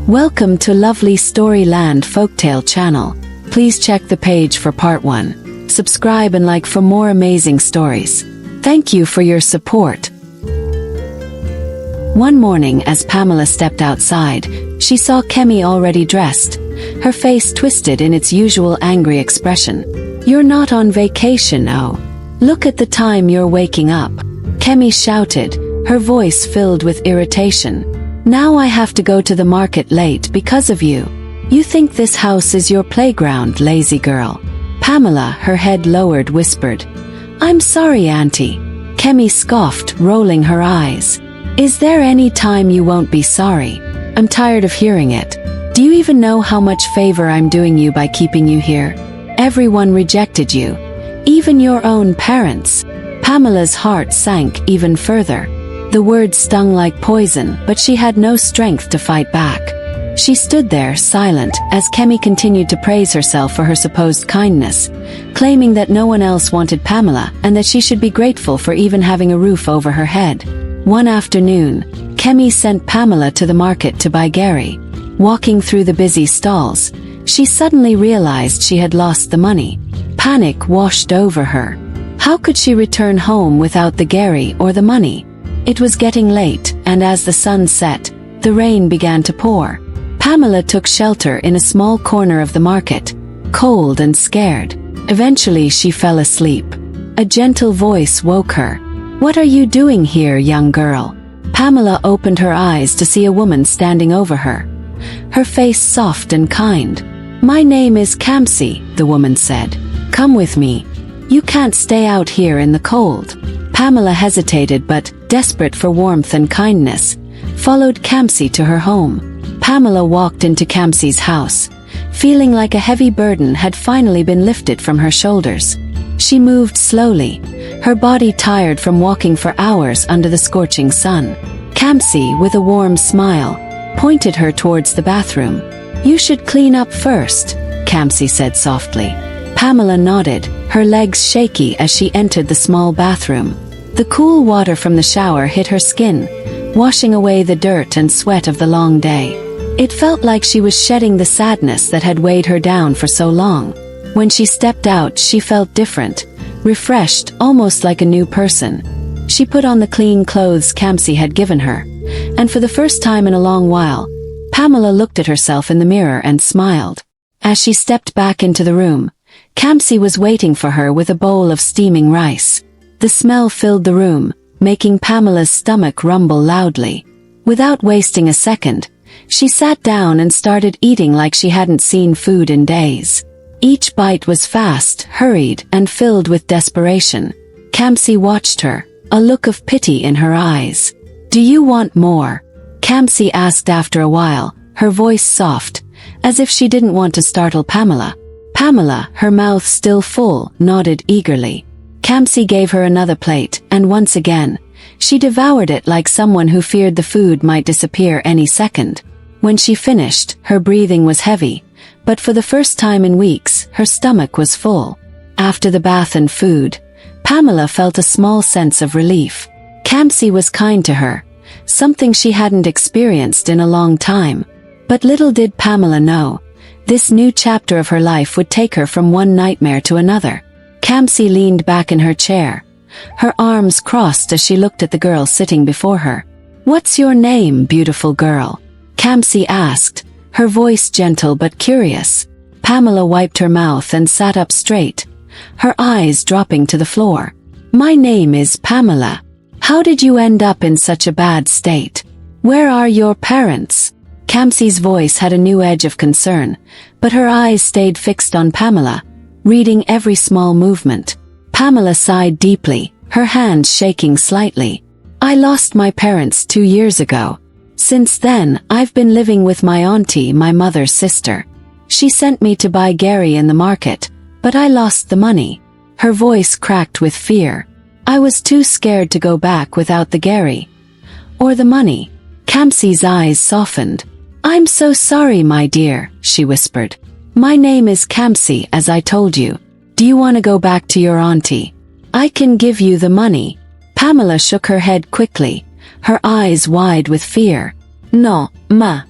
Welcome to Lovely Storyland Folktale channel. Please check the page for part 1. Subscribe and like for more amazing stories. Thank you for your support. One morning as Pamela stepped outside, she saw Kemy already dressed, her face twisted in its usual angry expression. "You're not on vacation, oh. Look at the time you're waking up," Kemy shouted, her voice filled with irritation. "Now I have to go to the market late because of you. You think this house is your playground, lazy girl." Pamela, her head lowered, whispered, "I'm sorry, Auntie." Kemy scoffed, rolling her eyes. "Is there any time you won't be sorry? I'm tired of hearing it. Do you even know how much favor I'm doing you by keeping you here? Everyone rejected you. Even your own parents." Pamela's heart sank even further. The words stung like poison, but she had no strength to fight back. She stood there, silent, as Kemy continued to praise herself for her supposed kindness, claiming that no one else wanted Pamela and that she should be grateful for even having a roof over her head. One afternoon, Kemy sent Pamela to the market to buy gari. Walking through the busy stalls, she suddenly realized she had lost the money. Panic washed over her. How could she return home without the gari or the money? It was getting late, and as the sun set, the rain began to pour. Pamela took shelter in a small corner of the market, cold and scared. Eventually she fell asleep. A gentle voice woke her. "What are you doing here, young girl?" Pamela opened her eyes to see a woman standing over her, her face soft and kind. "My name is Kamsi," the woman said. "Come with me. You can't stay out here in the cold." Pamela hesitated but, desperate for warmth and kindness, followed Camsy to her home. Pamela walked into Camsy's house, feeling like a heavy burden had finally been lifted from her shoulders. She moved slowly, her body tired from walking for hours under the scorching sun. Camsy, with a warm smile, pointed her towards the bathroom. "You should clean up first," Camsy said softly. Pamela nodded, her legs shaky as she entered the small bathroom. The cool water from the shower hit her skin, washing away the dirt and sweat of the long day. It felt like she was shedding the sadness that had weighed her down for so long. When she stepped out, she felt different, refreshed, almost like a new person. She put on the clean clothes Camsy had given her, and for the first time in a long while, Pamela looked at herself in the mirror and smiled. As she stepped back into the room, Camsy was waiting for her with a bowl of steaming rice. The smell filled the room, making Pamela's stomach rumble loudly. Without wasting a second, she sat down and started eating like she hadn't seen food in days. Each bite was fast, hurried, and filled with desperation. Camsy watched her, a look of pity in her eyes. "Do you want more?" Camsy asked after a while, her voice soft, as if she didn't want to startle Pamela. Pamela, her mouth still full, nodded eagerly. Camsy gave her another plate, and once again, she devoured it like someone who feared the food might disappear any second. When she finished, her breathing was heavy, but for the first time in weeks, her stomach was full. After the bath and food, Pamela felt a small sense of relief. Camsy was kind to her, something she hadn't experienced in a long time. But little did Pamela know, this new chapter of her life would take her from one nightmare to another. Camsy leaned back in her chair, her arms crossed as she looked at the girl sitting before her. "What's your name, beautiful girl?" Camsy asked, her voice gentle but curious. Pamela wiped her mouth and sat up straight, her eyes dropping to the floor. "My name is Pamela. How did you end up in such a bad state? Where are your parents?" Camsy's voice had a new edge of concern, but her eyes stayed fixed on Pamela, reading every small movement. Pamela sighed deeply, her hands shaking slightly. "I lost my parents 2 years ago. Since then, I've been living with my auntie, my mother's sister. She sent me to buy gari in the market, but I lost the money." Her voice cracked with fear. "I was too scared to go back without the gari. Or the money." Camsy's eyes softened. "I'm so sorry, my dear," she whispered. "My name is Camsy, as I told you. Do you want to go back to your auntie? I can give you the money." Pamela shook her head quickly, her eyes wide with fear. "No, ma.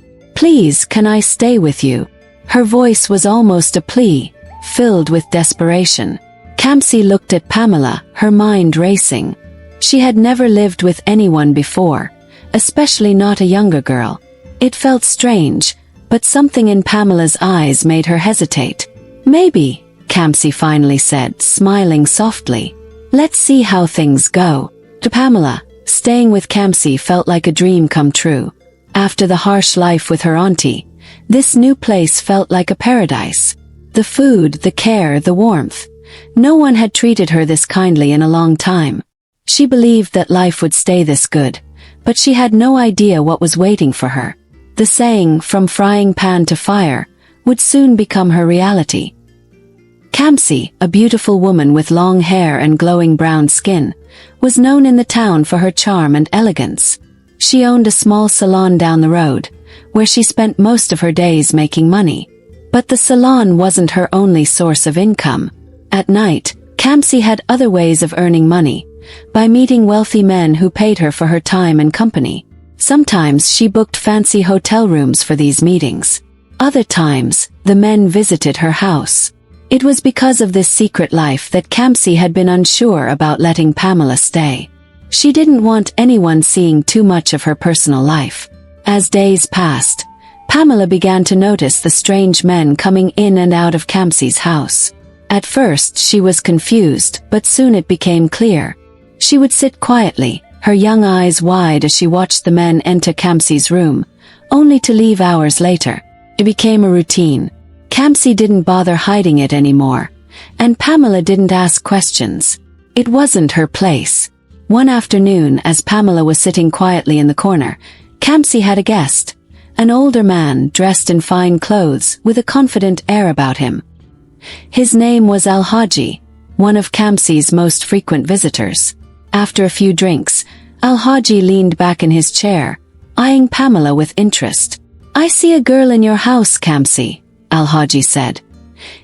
Please, can I stay with you? Her voice was almost a plea, filled with desperation. Kamsi looked at Pamela, her mind racing. She had never lived with anyone before, especially not a younger girl. It felt strange, but something in Pamela's eyes made her hesitate. Maybe, Kamsi finally said, smiling softly. Let's see how things go. To Pamela, staying with Kamsi felt like a dream come true. After the harsh life with her auntie, this new place felt like a paradise. The food, the care, the warmth. No one had treated her this kindly in a long time. She believed that life would stay this good, but she had no idea what was waiting for her. The saying, from frying pan to fire, would soon become her reality. Kamsi, a beautiful woman with long hair and glowing brown skin, was known in the town for her charm and elegance. She owned a small salon down the road, where she spent most of her days making money. But the salon wasn't her only source of income. At night, Kamsi had other ways of earning money, by meeting wealthy men who paid her for her time and company. Sometimes she booked fancy hotel rooms for these meetings. Other times, the men visited her house. It was because of this secret life that Kamsi had been unsure about letting Pamela stay. She didn't want anyone seeing too much of her personal life. As days passed, Pamela began to notice the strange men coming in and out of Kamsi's house. At first she was confused, but soon it became clear. She would sit quietly, her young eyes wide as she watched the men enter Kamsi's room, only to leave hours later. It became a routine. Kamsi didn't bother hiding it anymore, and Pamela didn't ask questions. It wasn't her place. One afternoon, as Pamela was sitting quietly in the corner, Kamsi had a guest, an older man dressed in fine clothes with a confident air about him. His name was Al-Haji, one of Kamsi's most frequent visitors. After a few drinks, Al-Haji leaned back in his chair, eyeing Pamela with interest. "I see a girl in your house, Kamsi," Al-Haji said,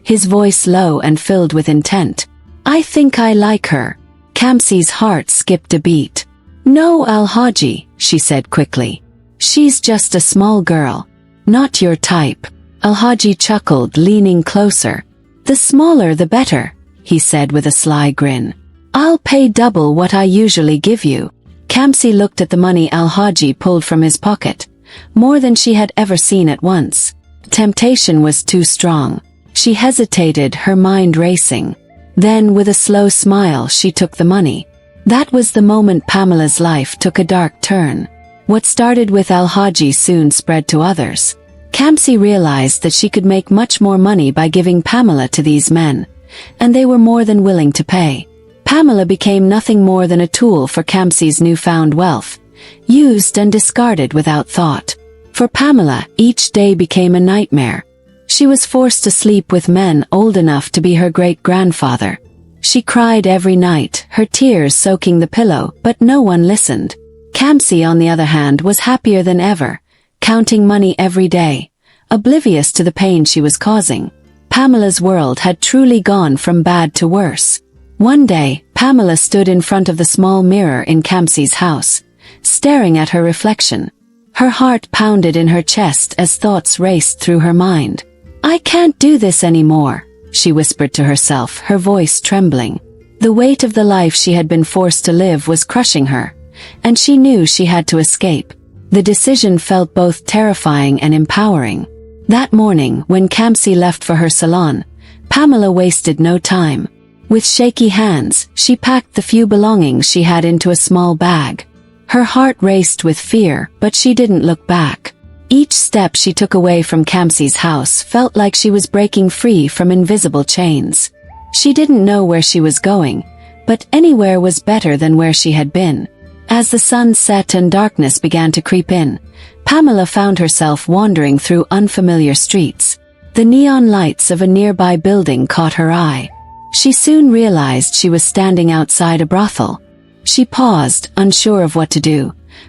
his voice low and filled with intent. "I think I like her." Kamsi's heart skipped a beat. "No, Al-Haji," she said quickly. "She's just a small girl. Not your type." Al-Haji chuckled, leaning closer. "The smaller the better," he said with a sly grin. "I'll pay double what I usually give you." Kamsi looked at the money Al-Haji pulled from his pocket, more than she had ever seen at once. Temptation was too strong. She hesitated, her mind racing. Then, with a slow smile, she took the money. That was the moment Pamela's life took a dark turn. What started with Al-Haji soon spread to others. Kamsi realized that she could make much more money by giving Pamela to these men, and they were more than willing to pay. Pamela became nothing more than a tool for Kamsi's newfound wealth, used and discarded without thought. For Pamela, each day became a nightmare. She was forced to sleep with men old enough to be her great-grandfather. She cried every night, her tears soaking the pillow, but no one listened. Kamsi, on the other hand, was happier than ever, counting money every day, oblivious to the pain she was causing. Pamela's world had truly gone from bad to worse. One day, Pamela stood in front of the small mirror in Kamsi's house, staring at her reflection. Her heart pounded in her chest as thoughts raced through her mind. "I can't do this anymore," she whispered to herself, her voice trembling. The weight of the life she had been forced to live was crushing her, and she knew she had to escape. The decision felt both terrifying and empowering. That morning, when Kamsi left for her salon, Pamela wasted no time. With shaky hands, she packed the few belongings she had into a small bag. Her heart raced with fear, but she didn't look back. Each step she took away from Kamsi's house felt like she was breaking free from invisible chains. She didn't know where she was going, but anywhere was better than where she had been. As the sun set and darkness began to creep in, Pamela found herself wandering through unfamiliar streets. The neon lights of a nearby building caught her eye. She soon realized she was standing outside a brothel. She paused, unsure of what to do,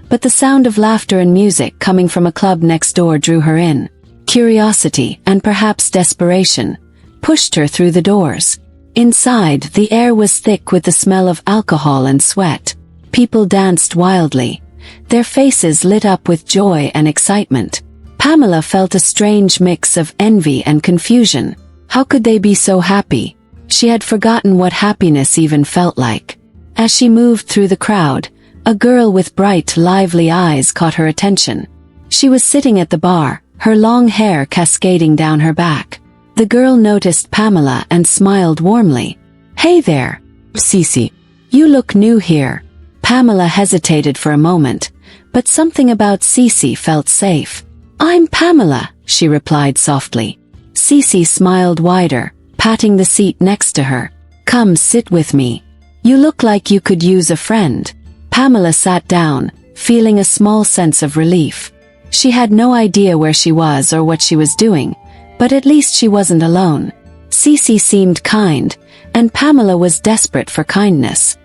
but the sound of laughter and music coming from a club next door drew her in. Curiosity, and perhaps desperation, pushed her through the doors. Inside, the air was thick with the smell of alcohol and sweat. People danced wildly, their faces lit up with joy and excitement. Pamela felt a strange mix of envy and confusion. How could they be so happy? She had forgotten what happiness even felt like. As she moved through the crowd, a girl with bright, lively eyes caught her attention. She was sitting at the bar, her long hair cascading down her back. The girl noticed Pamela and smiled warmly. "Hey there, Cece. You look new here." Pamela hesitated for a moment, but something about Cece felt safe. "I'm Pamela," she replied softly. Cece smiled wider, patting the seat next to her. "Come sit with me. You look like you could use a friend." Pamela sat down, feeling a small sense of relief. She had no idea where she was or what she was doing, but at least she wasn't alone. Cece seemed kind, and Pamela was desperate for kindness.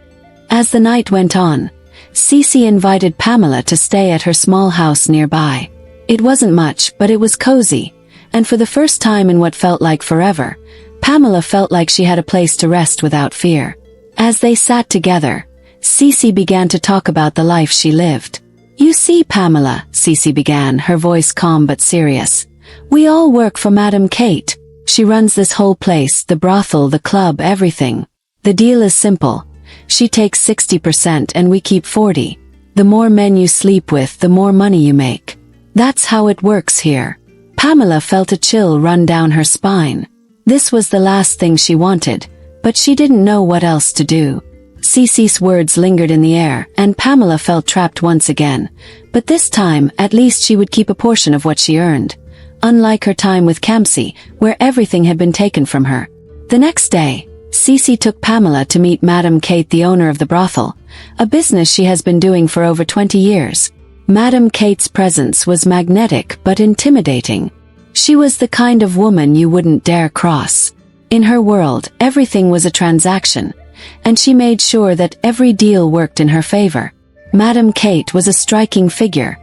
As the night went on, Cece invited Pamela to stay at her small house nearby. It wasn't much, but it was cozy, and for the first time in what felt like forever, Pamela felt like she had a place to rest without fear. As they sat together, Cece began to talk about the life she lived. "You see, Pamela," Cece began, her voice calm but serious, "we all work for Madam Kate. She runs this whole place, the brothel, the club, everything. The deal is simple. She takes 60% and we keep 40. The more men you sleep with, the more money you make. That's how it works here." Pamela felt a chill run down her spine. This was the last thing she wanted, but she didn't know what else to do. Cece's words lingered in the air, and Pamela felt trapped once again, but this time, at least she would keep a portion of what she earned. Unlike her time with Camsy, where everything had been taken from her. The next day, Cece took Pamela to meet Madam Kate, the owner of the brothel, a business she has been doing for over 20 years. Madam Kate's presence was magnetic but intimidating. She was the kind of woman you wouldn't dare cross. In her world, everything was a transaction, and she made sure that every deal worked in her favor. Madam Kate was a striking figure,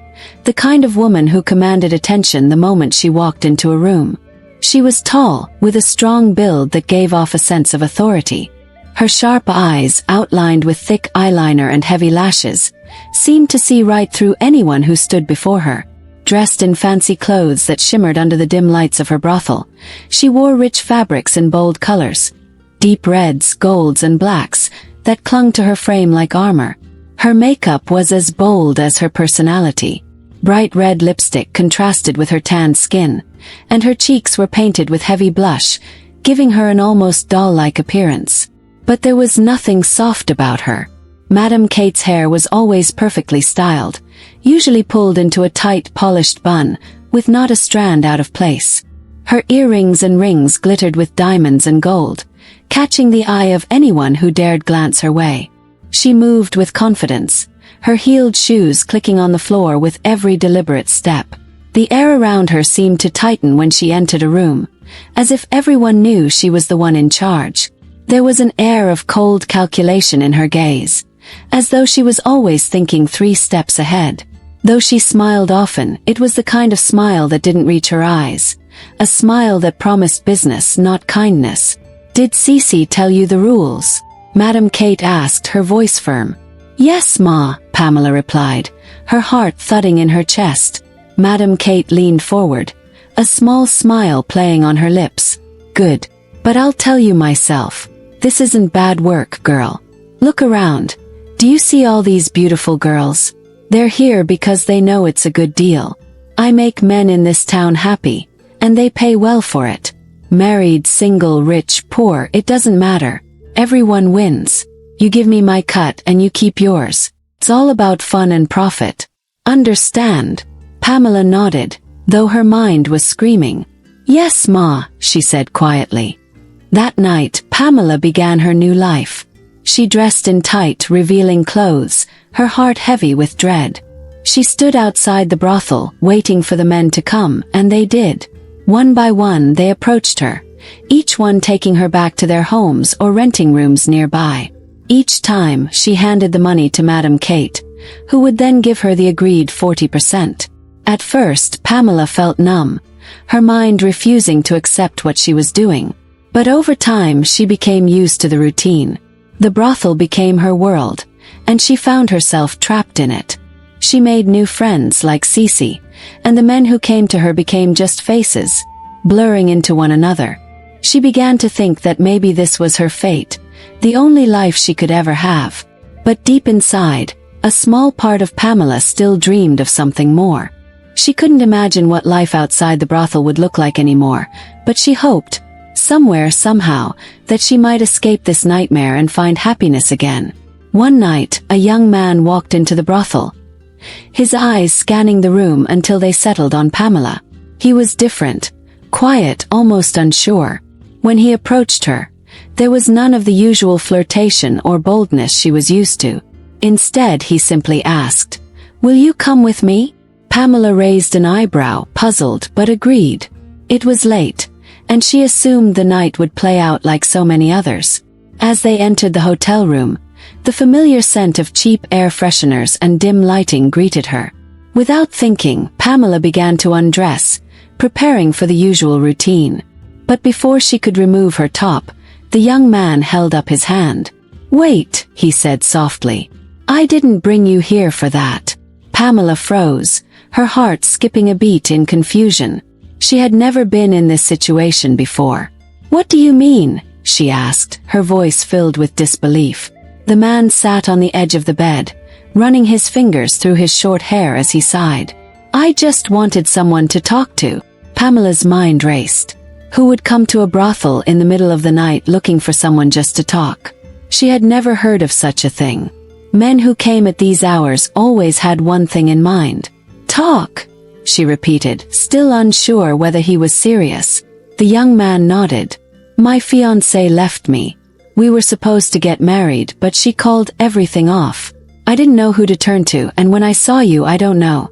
the kind of woman who commanded attention the moment she walked into a room. She was tall, with a strong build that gave off a sense of authority. Her sharp eyes, outlined with thick eyeliner and heavy lashes, seemed to see right through anyone who stood before her. Dressed in fancy clothes that shimmered under the dim lights of her brothel, she wore rich fabrics in bold colors, deep reds, golds, and blacks, that clung to her frame like armor. Her makeup was as bold as her personality. Bright red lipstick contrasted with her tanned skin, and her cheeks were painted with heavy blush, giving her an almost doll-like appearance. But there was nothing soft about her. Madam Kate's hair was always perfectly styled, usually pulled into a tight, polished bun, with not a strand out of place. Her earrings and rings glittered with diamonds and gold, catching the eye of anyone who dared glance her way. She moved with confidence, her heeled shoes clicking on the floor with every deliberate step. The air around her seemed to tighten when she entered a room, as if everyone knew she was the one in charge. There was an air of cold calculation in her gaze, as though she was always thinking 3 steps ahead. Though she smiled often, it was the kind of smile that didn't reach her eyes, a smile that promised business, not kindness. "Did Cece tell you the rules?" Madam Kate asked, her voice firm. "Yes, Ma," Pamela replied, her heart thudding in her chest. Madam Kate leaned forward, a small smile playing on her lips. "Good. But I'll tell you myself. This isn't bad work, girl. Look around. Do you see all these beautiful girls? They're here because they know it's a good deal. I make men in this town happy, and they pay well for it. Married, single, rich, poor, it doesn't matter. Everyone wins. You give me my cut and you keep yours. It's all about fun and profit. Understand?" Pamela nodded, though her mind was screaming. "Yes, Ma," she said quietly. That night, Pamela began her new life. She dressed in tight, revealing clothes, her heart heavy with dread. She stood outside the brothel, waiting for the men to come, and they did. One by one they approached her, each one taking her back to their homes or renting rooms nearby. Each time, she handed the money to Madam Kate, who would then give her the agreed 40%. At first, Pamela felt numb, her mind refusing to accept what she was doing. But over time she became used to the routine. The brothel became her world, and she found herself trapped in it. She made new friends like Cece, and the men who came to her became just faces, blurring into one another. She began to think that maybe this was her fate, the only life she could ever have. But deep inside, a small part of Pamela still dreamed of something more. She couldn't imagine what life outside the brothel would look like anymore, but she hoped, somewhere, somehow, that she might escape this nightmare and find happiness again. One night, a young man walked into the brothel, his eyes scanning the room until they settled on Pamela. He was different, quiet, almost unsure. When he approached her, there was none of the usual flirtation or boldness she was used to. Instead, he simply asked, "Will you come with me?" Pamela raised an eyebrow, puzzled, but agreed. It was late, and she assumed the night would play out like so many others. As they entered the hotel room, the familiar scent of cheap air fresheners and dim lighting greeted her. Without thinking, Pamela began to undress, preparing for the usual routine. But before she could remove her top, the young man held up his hand. "Wait," he said softly. "I didn't bring you here for that." Pamela froze, her heart skipping a beat in confusion. She had never been in this situation before. "What do you mean?" she asked, her voice filled with disbelief. The man sat on the edge of the bed, running his fingers through his short hair as he sighed. "I just wanted someone to talk to." Pamela's mind raced. Who would come to a brothel in the middle of the night looking for someone just to talk? She had never heard of such a thing. Men who came at these hours always had one thing in mind. "Talk," she repeated, still unsure whether he was serious. The young man nodded. "My fiancé left me. We were supposed to get married, but she called everything off. I didn't know who to turn to, and when I saw you, I don't know.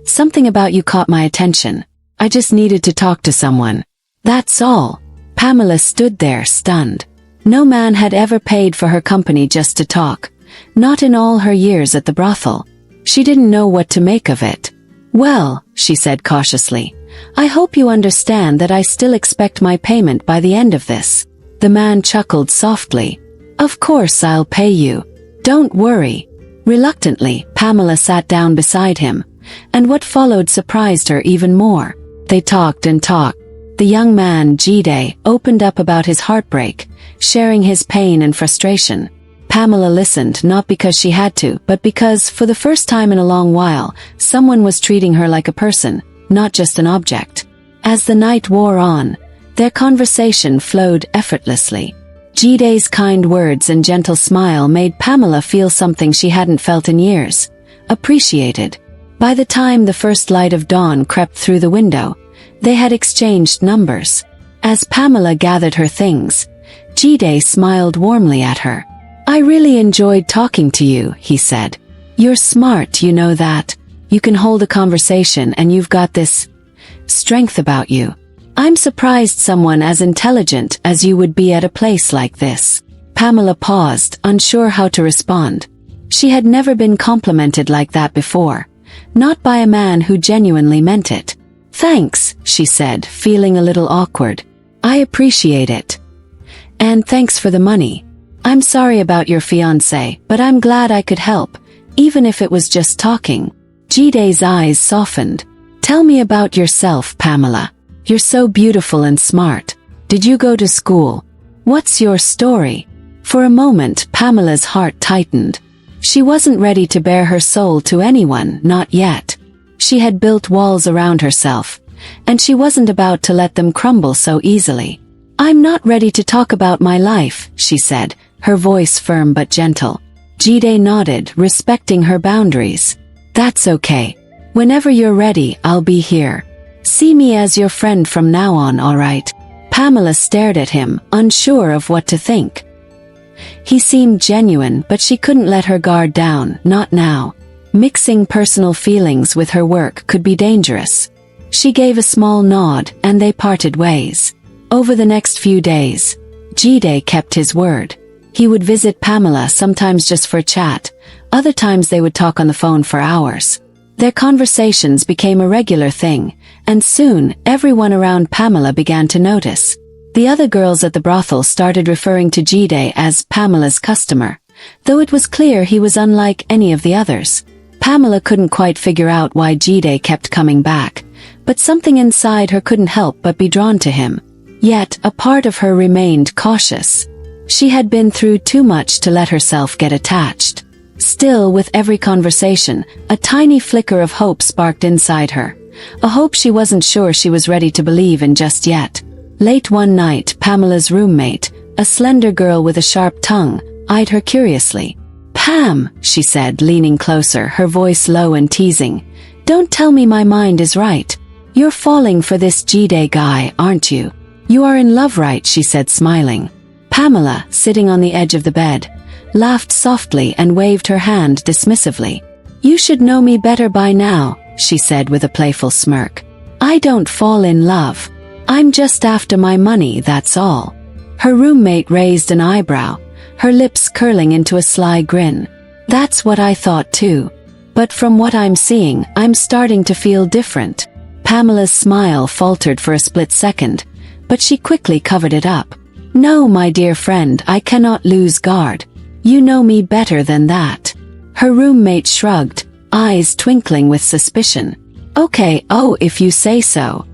Something about you caught my attention. I just needed to talk to someone. That's all." Pamela stood there, stunned. No man had ever paid for her company just to talk, not in all her years at the brothel. She didn't know what to make of it. "Well," she said cautiously, "I hope you understand that I still expect my payment by the end of this." The man chuckled softly. "Of course I'll pay you. Don't worry." Reluctantly, Pamela sat down beside him, and what followed surprised her even more. They talked and talked. The young man, Jide, opened up about his heartbreak, sharing his pain and frustration. Pamela listened not because she had to, but because, for the first time in a long while, someone was treating her like a person, not just an object. As the night wore on, their conversation flowed effortlessly. Jide's kind words and gentle smile made Pamela feel something she hadn't felt in years, appreciated. By the time the first light of dawn crept through the window, they had exchanged numbers. As Pamela gathered her things, Jide smiled warmly at her. "I really enjoyed talking to you," he said. "You're smart, you know that. You can hold a conversation and you've got this strength about you. I'm surprised someone as intelligent as you would be at a place like this." Pamela paused, unsure how to respond. She had never been complimented like that before, not by a man who genuinely meant it. "Thanks," she said, feeling a little awkward. "I appreciate it. And thanks for the money. I'm sorry about your fiancé, but I'm glad I could help, even if it was just talking." Jide's eyes softened. "Tell me about yourself, Pamela. You're so beautiful and smart. Did you go to school? What's your story?" For a moment, Pamela's heart tightened. She wasn't ready to bare her soul to anyone, not yet. She had built walls around herself, and she wasn't about to let them crumble so easily. "I'm not ready to talk about my life," she said, her voice firm but gentle. Jide nodded, respecting her boundaries. "That's okay. Whenever you're ready, I'll be here. See me as your friend from now on, all right?" Pamela stared at him, unsure of what to think. He seemed genuine, but she couldn't let her guard down, not now. Mixing personal feelings with her work could be dangerous. She gave a small nod, and they parted ways. Over the next few days, Jide kept his word. He would visit Pamela, sometimes just for a chat, other times they would talk on the phone for hours. Their conversations became a regular thing, and soon everyone around Pamela began to notice. The other girls at the brothel started referring to Jide as Pamela's customer, though it was clear he was unlike any of the others. Pamela couldn't quite figure out why Jide kept coming back, but something inside her couldn't help but be drawn to him. Yet, a part of her remained cautious. She had been through too much to let herself get attached. Still, with every conversation, a tiny flicker of hope sparked inside her. A hope she wasn't sure she was ready to believe in just yet. Late one night, Pamela's roommate, a slender girl with a sharp tongue, eyed her curiously. "Pam," she said, leaning closer, her voice low and teasing. "Don't tell me my mind is right. You're falling for this Jide guy, aren't you? You are in love, right?" she said, smiling. Pamela, sitting on the edge of the bed, laughed softly and waved her hand dismissively. "You should know me better by now," she said with a playful smirk. "I don't fall in love. I'm just after my money, that's all." Her roommate raised an eyebrow, her lips curling into a sly grin. "That's what I thought too. But from what I'm seeing, I'm starting to feel different." Pamela's smile faltered for a split second, but she quickly covered it up. "No, my dear friend, I cannot lose guard. You know me better than that." Her roommate shrugged, eyes twinkling with suspicion. "Okay, oh, if you say so.